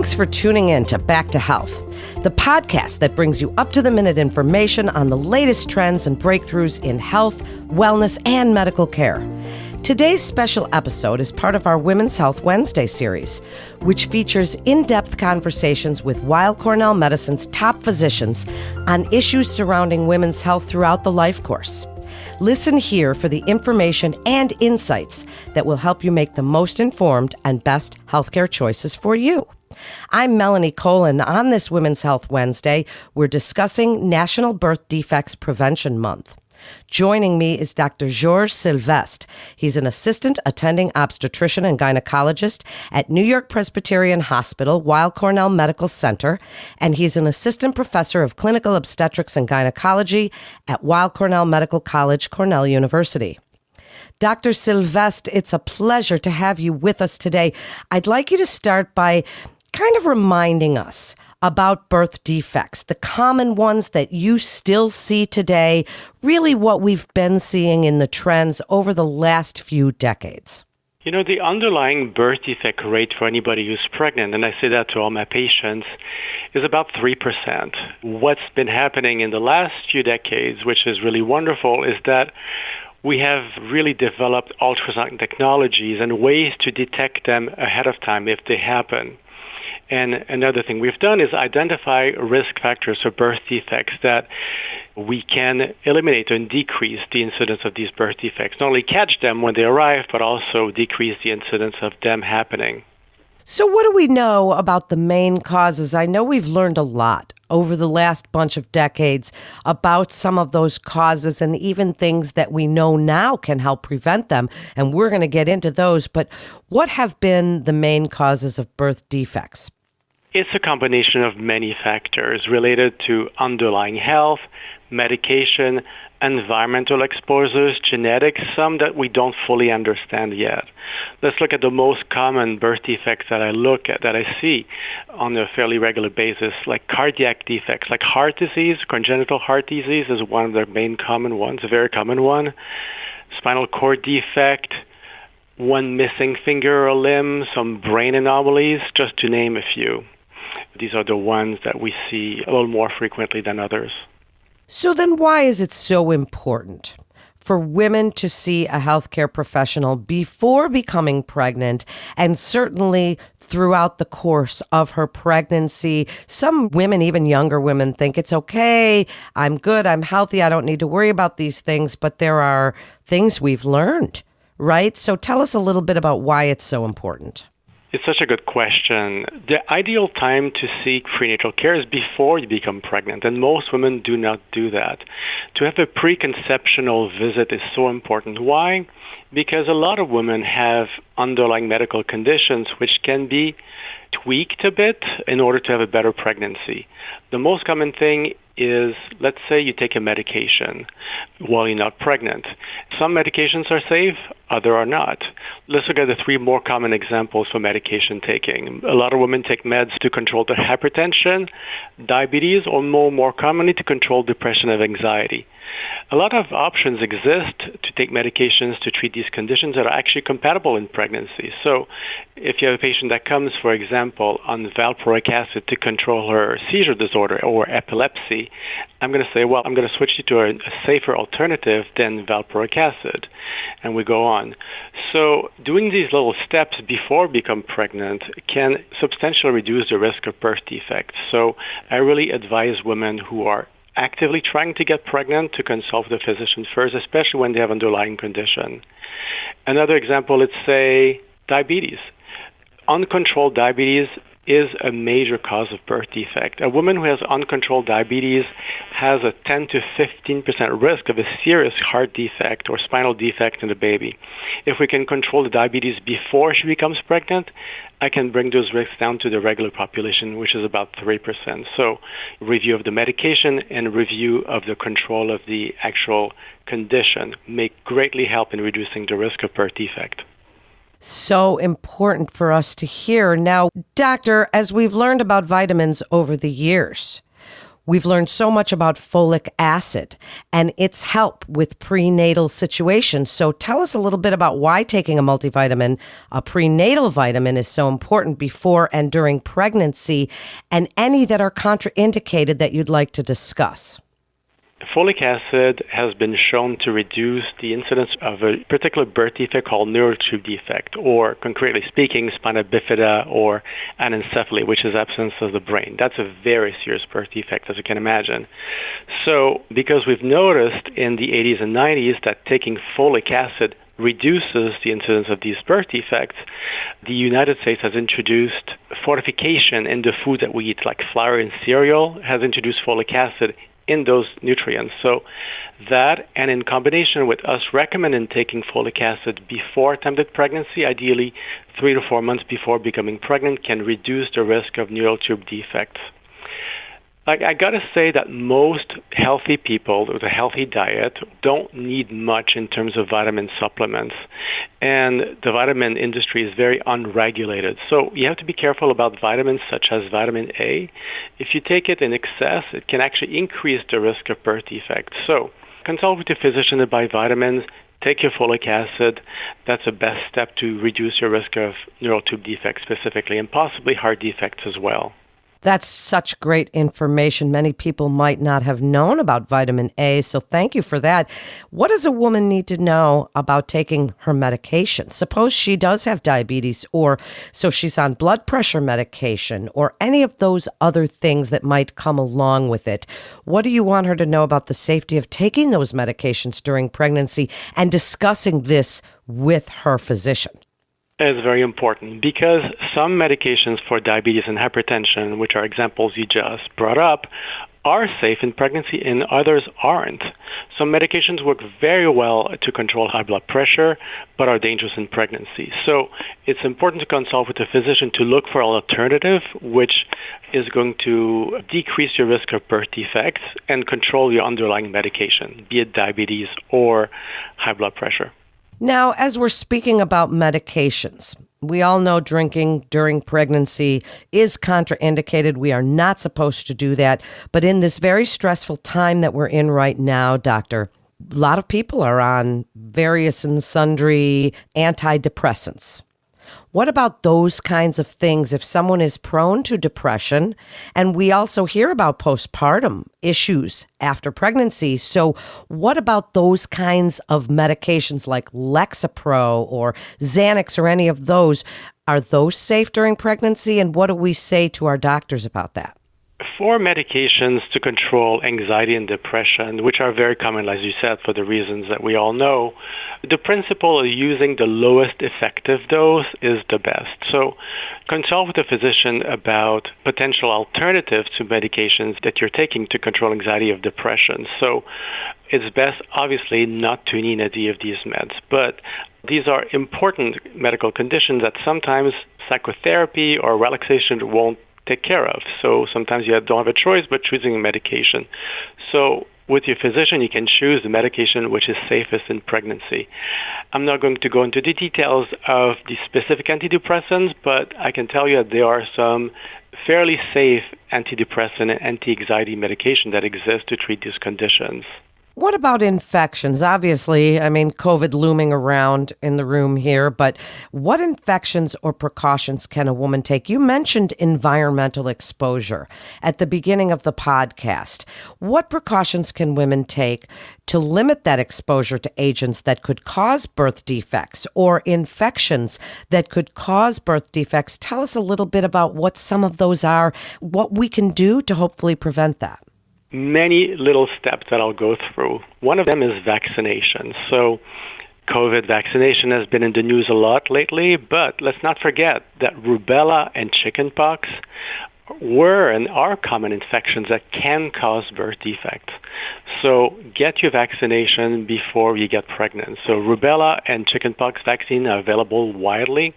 Thanks for tuning in to Back to Health, the podcast that brings you up-to-the-minute information on the latest trends and breakthroughs in health, wellness, and medical care. Today's special episode is part of our Women's Health Wednesday series, which features in-depth conversations with Weill Cornell Medicine's top physicians on issues surrounding women's health throughout the life course. Listen here for the information and insights that will help you make the most informed and best healthcare choices for you. I'm Melanie Colin. On this Women's Health Wednesday, we're discussing National Birth Defects Prevention Month. Joining me is Dr. Georges Sylvestre. He's an assistant attending obstetrician and gynecologist at New York Presbyterian Hospital, Weill Cornell Medical Center, and he's an assistant professor of clinical obstetrics and gynecology at Weill Cornell Medical College, Cornell University. Dr. Sylvestre, it's a pleasure to have you with us today. I'd like you to start by kind of reminding us about birth defects, the common ones that you still see today, really what we've been seeing in the trends over the last few decades. You know, the underlying birth defect rate for anybody who's pregnant, and I say that to all my patients, is about 3%. What's been happening in the last few decades, which is really wonderful, is that we have really developed ultrasound technologies and ways to detect them ahead of time if they happen. And another thing we've done is identify risk factors for birth defects that we can eliminate and decrease the incidence of these birth defects. Not only catch them when they arrive, but also decrease the incidence of them happening. So what do we know about the main causes? I know we've learned a lot over the last bunch of decades about some of those causes and even things that we know now can help prevent them. And we're going to get into those. But what have been the main causes of birth defects? It's a combination of many factors related to underlying health, medication, environmental exposures, genetics, some that we don't fully understand yet. Let's look at the most common birth defects that I see on a fairly regular basis, like cardiac defects, like heart disease. Congenital heart disease is one of the main common ones, a very common one. Spinal cord defect, one missing finger or limb, some brain anomalies, just to name a few. These are the ones that we see a little more frequently than others. So then why is it so important for women to see a healthcare professional before becoming pregnant and certainly throughout the course of her pregnancy? Some women, even younger women, think it's okay, I'm good, I'm healthy, I don't need to worry about these things, but there are things we've learned, right? So tell us a little bit about why it's so important. It's such a good question. The ideal time to seek prenatal care is before you become pregnant, and most women do not do that. To have a preconceptional visit is so important. Why? Because a lot of women have underlying medical conditions which can be tweaked a bit in order to have a better pregnancy. The most common thing is, let's say you take a medication while you're not pregnant. Some medications are safe, others are not. Let's look at the three more common examples for medication taking. A lot of women take meds to control their hypertension, diabetes, or more commonly to control depression and anxiety. A lot of options exist to take medications to treat these conditions that are actually compatible in pregnancy. So if you have a patient that comes, for example, on valproic acid to control her seizure disorder or epilepsy, I'm going to say, well, I'm going to switch you to a safer alternative than valproic acid. And we go on. So doing these little steps before become pregnant can substantially reduce the risk of birth defects. So I really advise women who are actively trying to get pregnant to consult the physician first, especially when they have underlying condition. Another example, let's say diabetes. Uncontrolled diabetes is a major cause of birth defect. A woman who has uncontrolled diabetes has a 10 to 15% risk of a serious heart defect or spinal defect in the baby. If we can control the diabetes before she becomes pregnant, I can bring those risks down to the regular population, which is about 3%. So review of the medication and review of the control of the actual condition may greatly help in reducing the risk of birth defect. So important for us to hear. Now, doctor, as we've learned about vitamins over the years, We've learned so much about folic acid and its help with prenatal situations. So tell us a little bit about why taking a multivitamin, a prenatal vitamin, is so important before and during pregnancy, and any that are contraindicated that you'd like to discuss. Folic acid has been shown to reduce the incidence of a particular birth defect called neurotube defect, or concretely speaking, spina bifida or anencephaly, which is absence of the brain. That's a very serious birth defect, as you can imagine. So because we've noticed in the 80s and 90s that taking folic acid reduces the incidence of these birth defects, the United States has introduced fortification in the food that we eat, like flour and cereal, has introduced folic acid in those nutrients. So that, and in combination with us recommending taking folic acid before attempted pregnancy, ideally 3 to 4 months before becoming pregnant, can reduce the risk of neural tube defects. I got to say that most healthy people with a healthy diet don't need much in terms of vitamin supplements. And the vitamin industry is very unregulated. So you have to be careful about vitamins such as vitamin A. If you take it in excess, it can actually increase the risk of birth defects. So consult with your physician to buy vitamins. Take your folic acid. That's the best step to reduce your risk of neural tube defects specifically, and possibly heart defects as well. That's such great information. Many people might not have known about vitamin A, so thank you for that. What does a woman need to know about taking her medication? Suppose she does have diabetes, or so she's on blood pressure medication, or any of those other things that might come along with it. What do you want her to know about the safety of taking those medications during pregnancy and discussing this with her physician? Is very important because some medications for diabetes and hypertension, which are examples you just brought up, are safe in pregnancy and others aren't. Some medications work very well to control high blood pressure but are dangerous in pregnancy. So it's important to consult with a physician to look for an alternative which is going to decrease your risk of birth defects and control your underlying medication, be it diabetes or high blood pressure. Now, as we're speaking about medications, we all know drinking during pregnancy is contraindicated. We are not supposed to do that. But in this very stressful time that we're in right now, doctor, a lot of people are on various and sundry antidepressants. What about those kinds of things if someone is prone to depression? And we also hear about postpartum issues after pregnancy. So what about those kinds of medications like Lexapro or Xanax or any of those? Are those safe during pregnancy? And what do we say to our doctors about that? For medications to control anxiety and depression, which are very common, as you said, for the reasons that we all know, the principle of using the lowest effective dose is the best. So consult with a physician about potential alternatives to medications that you're taking to control anxiety or depression. So it's best, obviously, not to need any of these meds. But these are important medical conditions that sometimes psychotherapy or relaxation won't take care of. So sometimes you don't have a choice but choosing a medication. So with your physician, you can choose the medication which is safest in pregnancy. I'm not going to go into the details of the specific antidepressants, but I can tell you that there are some fairly safe antidepressant and anti-anxiety medication that exist to treat these conditions. What about infections? Obviously, COVID looming around in the room here, but what infections or precautions can a woman take? You mentioned environmental exposure at the beginning of the podcast. What precautions can women take to limit that exposure to agents that could cause birth defects or infections that could cause birth defects? Tell us a little bit about what some of those are, what we can do to hopefully prevent that. Many little steps that I'll go through. One of them is vaccination. So COVID vaccination has been in the news a lot lately, but let's not forget that rubella and chickenpox were and are common infections that can cause birth defects. So get your vaccination before you get pregnant. So rubella and chickenpox vaccine are available widely.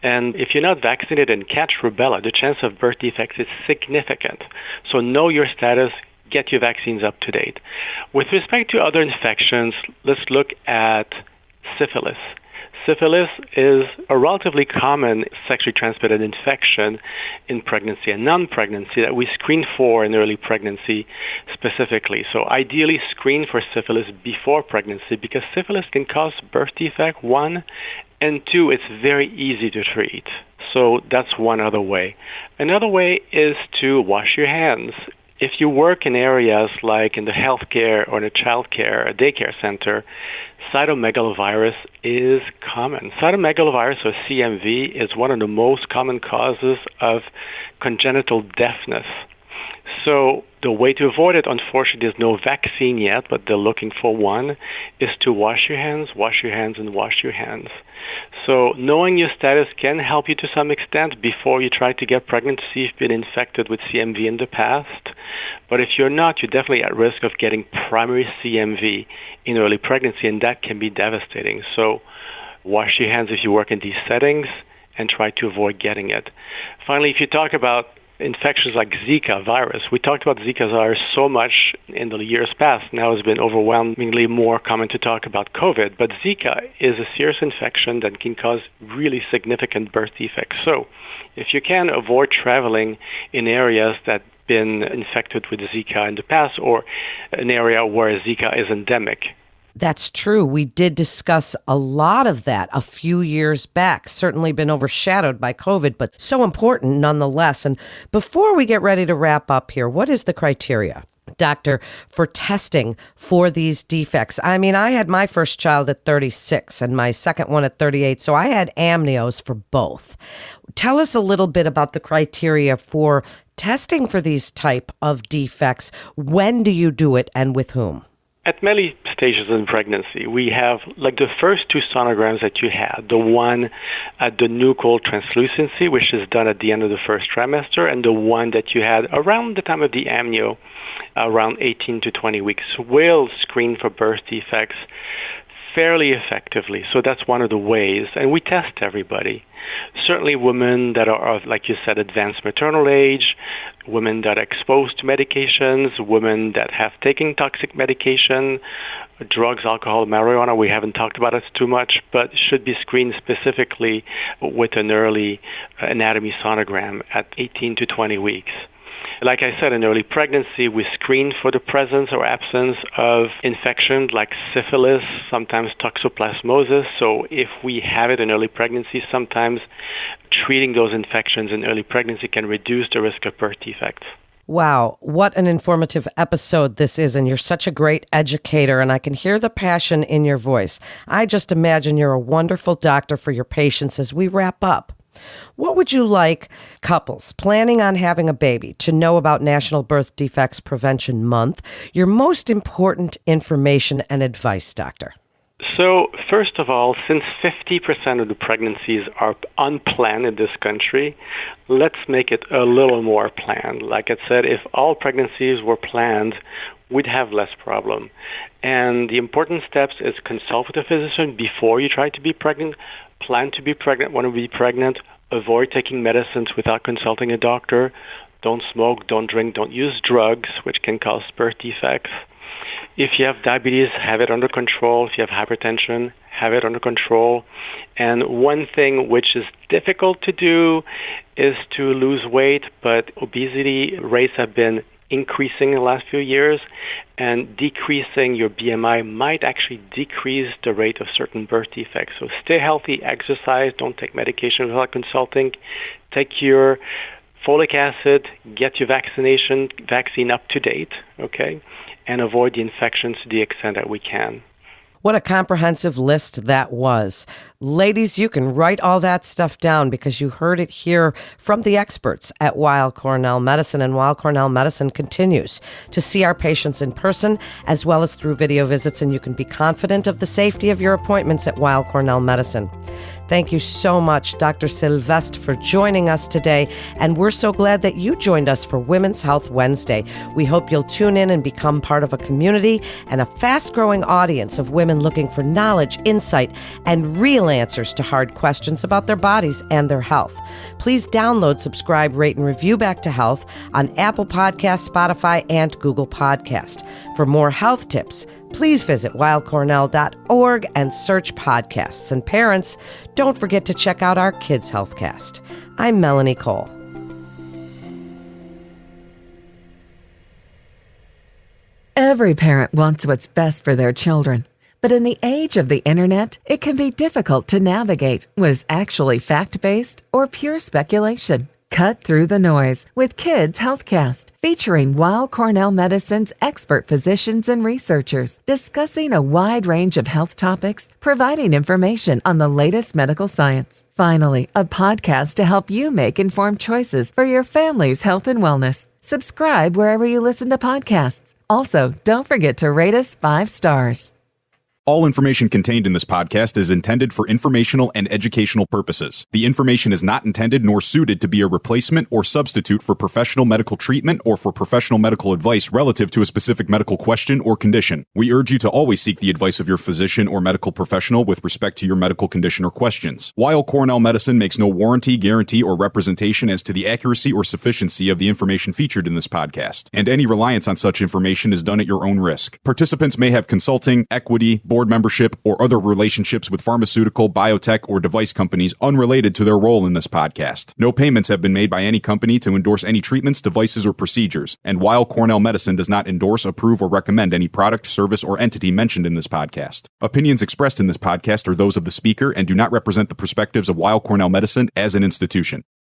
And if you're not vaccinated and catch rubella, the chance of birth defects is significant. So know your status, get your vaccines up to date. With respect to other infections, let's look at syphilis. Syphilis is a relatively common sexually transmitted infection in pregnancy and non-pregnancy that we screen for in early pregnancy specifically. So ideally screen for syphilis before pregnancy because syphilis can cause birth defect, one, and two, it's very easy to treat. So that's one other way. Another way is to wash your hands. If you work in areas like in the healthcare or in a childcare, a daycare center, cytomegalovirus is common. Cytomegalovirus, or CMV, is one of the most common causes of congenital deafness. So the way to avoid it, unfortunately, there's no vaccine yet, but they're looking for one, is to wash your hands, and wash your hands. So knowing your status can help you to some extent before you try to get pregnant to see if you've been infected with CMV in the past. But if you're not, you're definitely at risk of getting primary CMV in early pregnancy, and that can be devastating. So wash your hands if you work in these settings and try to avoid getting it. Finally, if you talk about infections like Zika virus. We talked about Zika virus so much in the years past. Now it's been overwhelmingly more common to talk about COVID. But Zika is a serious infection that can cause really significant birth defects. So if you can avoid traveling in areas that have been infected with Zika in the past or an area where Zika is endemic. That's true. We did discuss a lot of that a few years back. Certainly been overshadowed by COVID, but so important nonetheless. And before we get ready to wrap up here, what is the criteria, doctor, for testing for these defects? I mean, I had my first child at 36 and my second one at 38, so I had amnios for both. Tell us a little bit about the criteria for testing for these type of defects. When do you do it and with whom? At many stages in pregnancy, we have like the first two sonograms that you had, the one at the nuchal translucency, which is done at the end of the first trimester, and the one that you had around the time of the amnio, around 18 to 20 weeks, will screen for birth defects fairly effectively. So that's one of the ways, and we test everybody. Certainly women that are of, like you said, advanced maternal age, women that are exposed to medications, women that have taken toxic medication, drugs, alcohol, marijuana. We haven't talked about it too much, but should be screened specifically with an early anatomy sonogram at 18 to 20 weeks. Like I said, in early pregnancy, we screen for the presence or absence of infections like syphilis, sometimes toxoplasmosis. So if we have it in early pregnancy, sometimes treating those infections in early pregnancy can reduce the risk of birth defects. Wow, what an informative episode this is, and you're such a great educator, and I can hear the passion in your voice. I just imagine you're a wonderful doctor for your patients as we wrap up. What would you like couples planning on having a baby to know about National Birth Defects Prevention Month? Your most important information and advice, doctor. So, first of all, since 50% of the pregnancies are unplanned in this country, let's make it a little more planned. Like I said, if all pregnancies were planned, we'd have less problem. And the important steps is consult with a physician before you try to be pregnant, plan to be pregnant, want to be pregnant, avoid taking medicines without consulting a doctor, don't smoke, don't drink, don't use drugs, which can cause birth defects. If you have diabetes, have it under control. If you have hypertension, have it under control. And one thing which is difficult to do is to lose weight, but obesity rates have been increasing in the last few years, and decreasing your BMI might actually decrease the rate of certain birth defects. So stay healthy, exercise, don't take medication without consulting, take your folic acid, get your vaccine up to date, okay, and avoid the infections to the extent that we can. What a comprehensive list that was. Ladies, you can write all that stuff down because you heard it here from the experts at Weill Cornell Medicine, and Weill Cornell Medicine continues to see our patients in person as well as through video visits, and you can be confident of the safety of your appointments at Weill Cornell Medicine. Thank you so much, Dr. Sylvestre, for joining us today, and we're so glad that you joined us for Women's Health Wednesday. We hope you'll tune in and become part of a community and a fast-growing audience of women looking for knowledge, insight, and real answers to hard questions about their bodies and their health. Please download, subscribe, rate, and review Back to Health on Apple Podcasts, Spotify, and Google Podcast. For more health tips, Please visit weillcornell.org and search podcasts. And parents, don't forget to check out our Kids Healthcast. I'm Melanie Cole. Every parent wants what's best for their children. But in the age of the internet, it can be difficult to navigate what is actually fact-based or pure speculation. Cut through the noise with Kids Healthcast, featuring Weill Cornell Medicine's expert physicians and researchers discussing a wide range of health topics, providing information on the latest medical science. Finally, a podcast to help you make informed choices for your family's health and wellness. Subscribe wherever you listen to podcasts. Also, don't forget to rate us 5 stars. All information contained in this podcast is intended for informational and educational purposes. The information is not intended nor suited to be a replacement or substitute for professional medical treatment or for professional medical advice relative to a specific medical question or condition. We urge you to always seek the advice of your physician or medical professional with respect to your medical condition or questions. Weill Cornell Medicine makes no warranty, guarantee, or representation as to the accuracy or sufficiency of the information featured in this podcast, and any reliance on such information is done at your own risk. Participants may have consulting, equity, board membership, or other relationships with pharmaceutical, biotech, or device companies unrelated to their role in this podcast. No payments have been made by any company to endorse any treatments, devices, or procedures, and Weill Cornell Medicine does not endorse, approve, or recommend any product, service, or entity mentioned in this podcast. Opinions expressed in this podcast are those of the speaker and do not represent the perspectives of Weill Cornell Medicine as an institution.